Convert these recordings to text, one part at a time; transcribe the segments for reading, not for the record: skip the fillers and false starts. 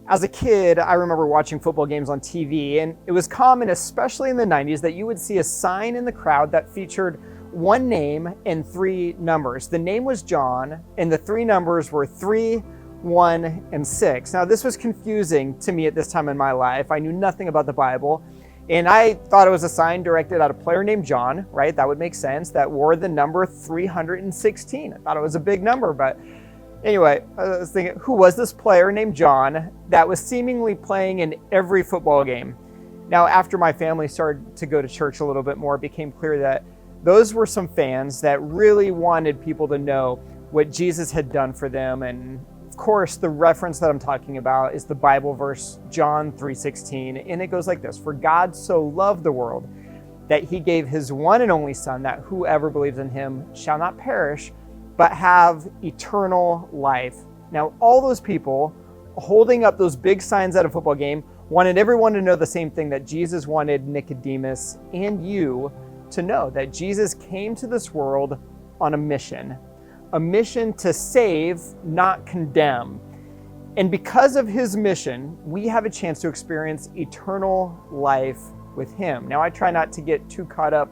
As a kid, I remember watching football games on TV, and it was common, especially in the 90s, that you would see a sign in the crowd that featured one name and three numbers. The name was John, and the three numbers were 3, 1, and 6. Now, this was confusing to me at this time in my life. I knew nothing about the Bible, and I thought it was a sign directed at a player named John, right? That would make sense, that wore the number 316. I thought it was a big number, but anyway, I was thinking, who was this player named John that was seemingly playing in every football game? Now, after my family started to go to church a little bit more, it became clear that those were some fans that really wanted people to know what Jesus had done for them. And of course, the reference that I'm talking about is the Bible verse, John 3:16. And it goes like this: "For God so loved the world that he gave his one and only Son, that whoever believes in him shall not perish, but have eternal life." Now, all those people holding up those big signs at a football game wanted everyone to know the same thing that Jesus wanted Nicodemus and you to know, that Jesus came to this world on a mission to save, not condemn. And because of his mission, we have a chance to experience eternal life with him. Now, I try not to get too caught up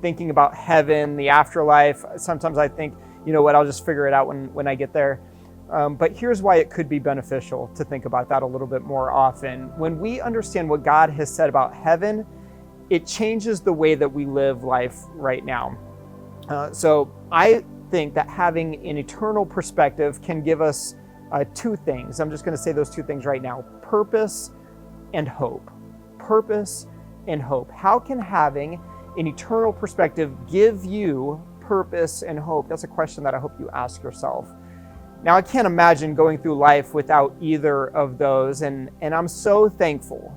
thinking about heaven, the afterlife. Sometimes I think, you know what, I'll just figure it out when I get there. But here's why it could be beneficial to think about that a little bit more often. When we understand what God has said about heaven, it changes the way that we live life right now. So I think that having an eternal perspective can give us two things. I'm just going to say those two things right now: purpose and hope. Purpose and hope. How can having an eternal perspective give you purpose and hope? That's a question that I hope you ask yourself. Now, I can't imagine going through life without either of those, and I'm so thankful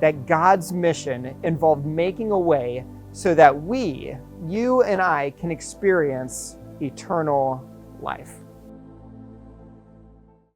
that God's mission involved making a way so that we, you and I, can experience eternal life.